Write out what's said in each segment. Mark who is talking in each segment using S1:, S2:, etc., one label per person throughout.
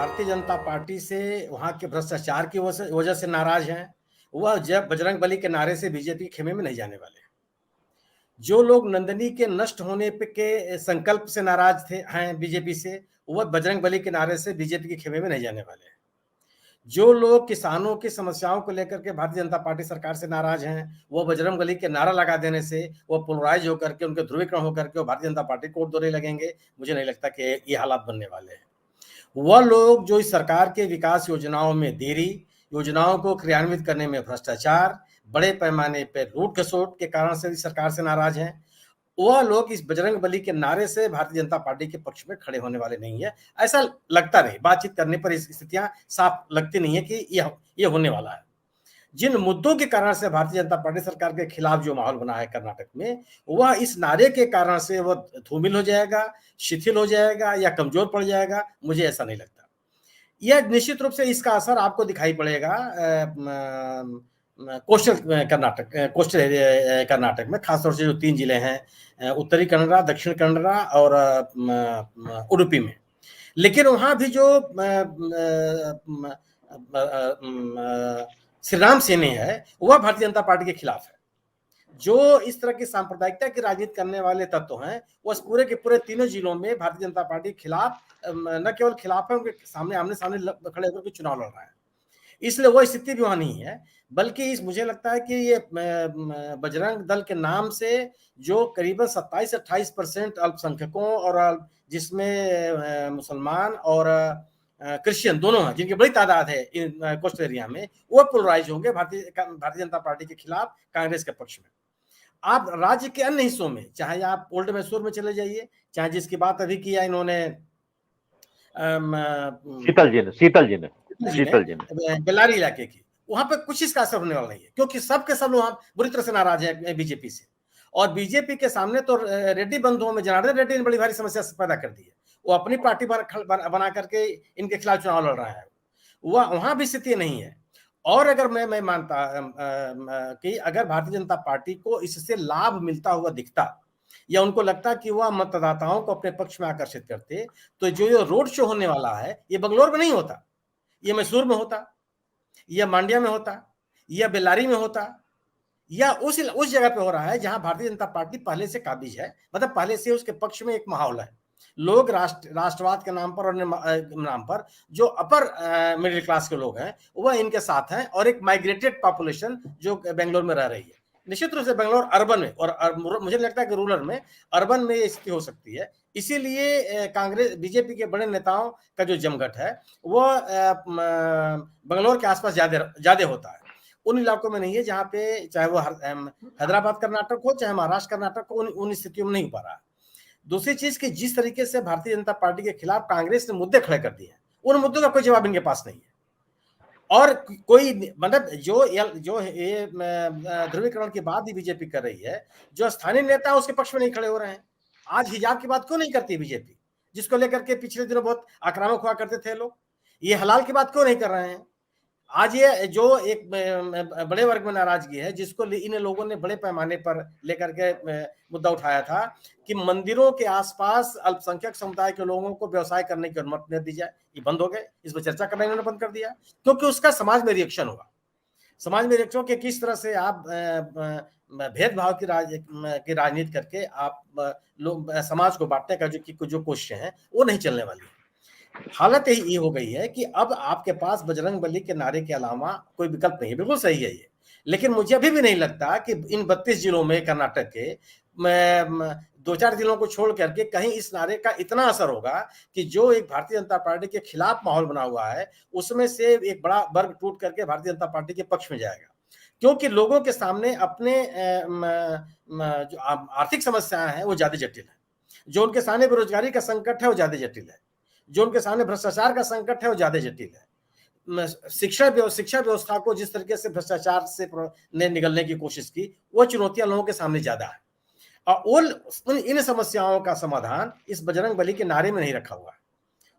S1: Bharatiya Janata party से वहाँ के भ्रष्टाचार की वजह से नाराज हैं। वह जब बजरंग बली के नारे से बीजेपी के खेमे में नहीं जाने वाले। जो लोग नंदनी के नष्ट होने पे के संकल्प से नाराज थे हैं बीजेपी से, वह बजरंग बली के नारे से बीजेपी के खेमे में नहीं जाने वाले हैं। जो लोग किसानों की समस्याओं को लेकर के भारतीय जनता पार्टी सरकार से नाराज हैं, वो बजरंग बली के नारा लगा देने से वो पोलराइज होकर के, उनके ध्रुवीकरण होकर के वो भारतीय जनता पार्टी को वोट देने लगेंगे। मुझे नहीं लगता कि ये हालात बनने वाले हैं। वह लोग जो इस सरकार के विकास योजनाओं में देरी, योजनाओं को क्रियान्वित करने में भ्रष्टाचार, बड़े पैमाने पर लूट खसोट के कारण से इस सरकार से नाराज हैं, वह लोग इस बजरंग बली के नारे से भारतीय जनता पार्टी के पक्ष में खड़े होने वाले नहीं है। ऐसा लगता नहीं, बातचीत करने पर इस स्थितियां साफ लगती नहीं है कि यह होने वाला है। जिन मुद्दों के कारण से भारतीय जनता पार्टी सरकार के खिलाफ जो माहौल बना है कर्नाटक में, वह इस नारे के कारण से वह धूमिल हो जाएगा, शिथिल हो जाएगा या कमजोर पड़ जाएगा, मुझे ऐसा नहीं लगता। यह निश्चित रूप से इसका असर आपको दिखाई पड़ेगा कोस्टल कर्नाटक में, खासतौर से जो 3 जिले हैं, उत्तरी कन्नड़ा, दक्षिण कन्नड़ा और उडुपी में। लेकिन वहां भी जो श्री राम सेने है, वह भारतीय जनता पार्टी के खिलाफ है। जो इस तरह की सांप्रदायिकता की राजनीति करने वाले तत्व हैं, वो पूरे के पूरे तीनों जिलों में भारतीय जनता पार्टी के खिलाफ न केवल खिलाफ है, उनके सामने आमने सामने खड़े होकर के चुनाव लड़ रहा है। इसलिए वो स्थिति भी वहां नहीं है, बल्कि मुझे लगता है कि ये बजरंग दल के नाम से जो करीबन 27-28% अल्पसंख्यकों और जिसमें मुसलमान और क्रिश्चियन दोनों हैं, जिनकी बड़ी तादाद है इन कोस्टल एरिया में, वो पोलराइज होंगे भारतीय जनता पार्टी के खिलाफ, कांग्रेस के पक्ष में। आप राज्य के अन्य हिस्सों में, चाहे आप ओल्ड मैसूर में चले जाइए, चाहे जिसकी बात अभी किया इन्होंने
S2: शीतल जी ने
S1: बेल्लारी इलाके की, वहां पे कुछ इसका असर होने वाला नहीं है, क्योंकि सबके सब वहां बुरी तरह से नाराज है बीजेपी से। और बीजेपी के सामने तो रेड्डी बंधुओं में जनार्दन रेड्डी ने बड़ी भारी समस्या पैदा कर दी है। वो अपनी पार्टी बना करके इनके खिलाफ चुनाव लड़ रहा है, वहां भी स्थिति नहीं है। और अगर मैं मानता कि अगर भारतीय जनता पार्टी को इससे लाभ मिलता हुआ दिखता या उनको लगता कि वह मतदाताओं को अपने पक्ष में आकर्षित करते, तो जो ये रोड शो होने वाला है, ये बंगलोर में नहीं होता, ये मैसूर में होता, या मांड्या में होता, या बेल्लारी में होता, या उस जगह पे हो रहा है जहां भारतीय जनता पार्टी पहले से काबिज है, मतलब पहले से उसके पक्ष में एक माहौल है। लोग राष्ट्रवाद के नाम पर और नाम पर जो अपर मिडिल क्लास के लोग हैं, वह इनके साथ हैं, और एक माइग्रेटेड पॉपुलेशन जो बेंगलोर में रह रही है। निश्चित रूप से बेंगलोर अर्बन में और मुझे लगता है कि रूरल में, अर्बन में ये स्थिति हो सकती है। इसीलिए कांग्रेस बीजेपी के बड़े नेताओं का जो जमघट है वह बेंगलोर के आसपास ज्यादा होता है, उन इलाकों में नहीं है जहां पे, चाहे वो हैदराबाद कर्नाटक हो, चाहे महाराष्ट्र कर्नाटक हो, उन स्थितियों में नहीं हो पा रहा। दूसरी चीज कि जिस तरीके से भारतीय जनता पार्टी के खिलाफ कांग्रेस ने मुद्दे खड़े कर दिए हैं, उन मुद्दों का कोई जवाब इनके पास नहीं है। और कोई मतलब जो ये ध्रुवीकरण की बात ही बीजेपी कर रही है, जो स्थानीय नेता उसके पक्ष में नहीं खड़े हो रहे हैं। आज हिजाब की बात क्यों नहीं करती बीजेपी, जिसको लेकर के पिछले दिनों बहुत आक्रामक हुआ करते थे लोग? ये हलाल की बात क्यों नहीं कर रहे हैं? आज ये जो एक बड़े वर्ग में नाराजगी है, जिसको इन लोगों ने बड़े पैमाने पर लेकर के मुद्दा उठाया था कि मंदिरों के आसपास अल्पसंख्यक समुदाय के लोगों को व्यवसाय करने की अनुमति नहीं दी जाए, ये बंद हो गए। इस पर चर्चा करना इन्होंने बंद कर दिया, क्योंकि उसका समाज में रिएक्शन होगा। समाज में रिएक्शन कि किस तरह से आप भेदभाव की राजनीति करके आप लोग समाज को बांटने का जो कोशिशें हैं, वो नहीं चलने वाली है। हालत ये हो गई है कि अब आपके पास बजरंग बली के नारे के अलावा कोई विकल्प नहीं है। बिल्कुल सही है ये, लेकिन मुझे अभी भी नहीं लगता कि इन 32 जिलों में कर्नाटक के 2-4 जिलों को छोड़ करके कहीं इस नारे का इतना असर होगा कि जो एक भारतीय जनता पार्टी के खिलाफ माहौल बना हुआ है, उसमें से एक बड़ा वर्ग टूट करके भारतीय जनता पार्टी के पक्ष में जाएगा। क्योंकि लोगों के सामने अपने जो आर्थिक समस्याएं हैं वो ज्यादा जटिल है, जो उनके सामने बेरोजगारी का संकट है वो ज्यादा जटिल है, जो उनके सामने भ्रष्टाचार का संकट है वो ज्यादा जटिल है। शिक्षा व्यवस्था को जिस तरीके से भ्रष्टाचार से ने निगलने की कोशिश की, वो चुनौतियां लोगों के सामने ज्यादा है, और इन समस्याओं का समाधान इस बजरंग बली के नारे में नहीं रखा हुआ है,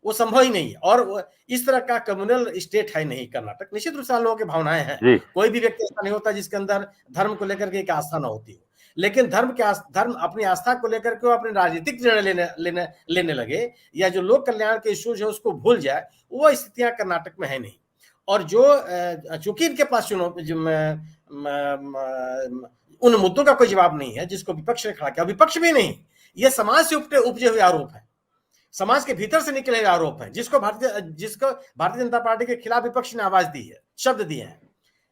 S1: वो संभव ही नहीं है। और इस तरह का कम्युनल स्टेट है नहीं कर्नाटक। निश्चित रूप से लोगों की भावनाएं हैं, कोई भी व्यक्ति ऐसा नहीं होता जिसके अंदर धर्म को लेकर के एक आस्था न होती हो, लेकिन धर्म अपनी आस्था को लेकर के वो अपने राजनीतिक निर्णय लेने लगे या जो लोक कल्याण के इश्यूज है उसको भूल जाए, वो स्थितियां कर्नाटक में है नहीं। और जो चूंकि इनके पास उन मुद्दों का कोई जवाब नहीं है जिसको विपक्ष ने खड़ा किया, विपक्ष भी नहीं, ये समाज से उपजे हुए आरोप है, समाज के भीतर से निकले हुए आरोप है, जिसको भारतीय जनता पार्टी के खिलाफ विपक्ष ने आवाज दी है, शब्द दिए हैं।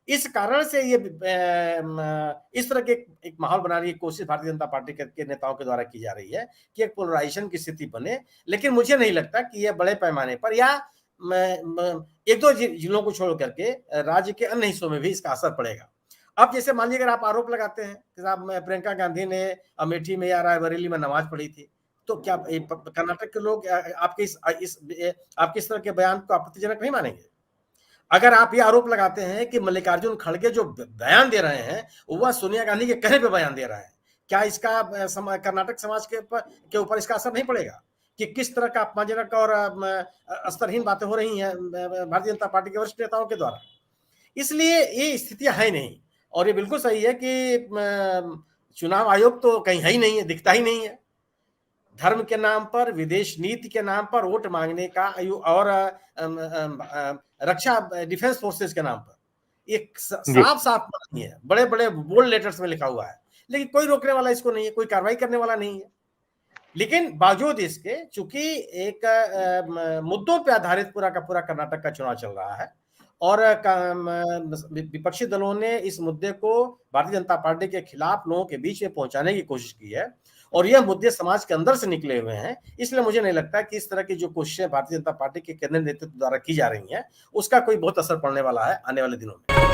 S1: इस कारण से ये इस तरह के एक माहौल बनाने की कोशिश भारतीय जनता पार्टी के नेताओं के द्वारा की जा रही है कि एक पोलराइजेशन की स्थिति बने। लेकिन मुझे नहीं लगता कि यह बड़े पैमाने पर या एक दो जिलों को छोड़ करके राज्य के अन्य हिस्सों में भी इसका असर पड़ेगा। अब जैसे मान लीजिए अगर आप आरोप लगाते हैं कि साहब प्रियंका गांधी ने अमेठी में या रायबरेली में नमाज पढ़ी थी, तो क्या कर्नाटक के लोग आपके इस तरह के बयान को आपत्तिजनक नहीं मानेंगे? अगर आप ये आरोप लगाते हैं कि मल्लिकार्जुन खड़गे जो बयान दे रहे हैं वह सोनिया गांधी के कहने पे बयान दे रहा है, क्या इसका कर्नाटक समाज के ऊपर इसका असर नहीं पड़ेगा कि किस तरह का अपमानजनक और स्तरहीन बातें हो रही हैं भारतीय जनता पार्टी के वरिष्ठ नेताओं के द्वारा? इसलिए ये स्थितियां है नहीं। और ये बिल्कुल सही है कि चुनाव आयोग तो कहीं है ही नहीं है, दिखता ही नहीं है। धर्म के नाम पर, विदेश नीति के नाम पर वोट मांगने का और रक्षा डिफेंस फोर्सेस के नाम पर एक साफ नहीं है, बड़े बड़े बोल्ड लेटर्स में लिखा हुआ है, लेकिन कोई रोकने वाला इसको नहीं है, कोई कार्रवाई करने वाला नहीं है। लेकिन बावजूद इसके चूंकि एक मुद्दों पे आधारित पूरा का पूरा कर्नाटक का चुनाव चल रहा है और विपक्षी दलों ने इस मुद्दे को भारतीय जनता पार्टी के खिलाफ लोगों के बीच में पहुंचाने की कोशिश की है और यह मुद्दे समाज के अंदर से निकले हुए हैं। इसलिए मुझे नहीं लगता कि इस तरह की जो कोशिशें भारतीय जनता पार्टी के केंद्रीय नेतृत्व द्वारा की जा रही हैं उसका कोई बहुत असर पड़ने वाला है आने वाले दिनों में।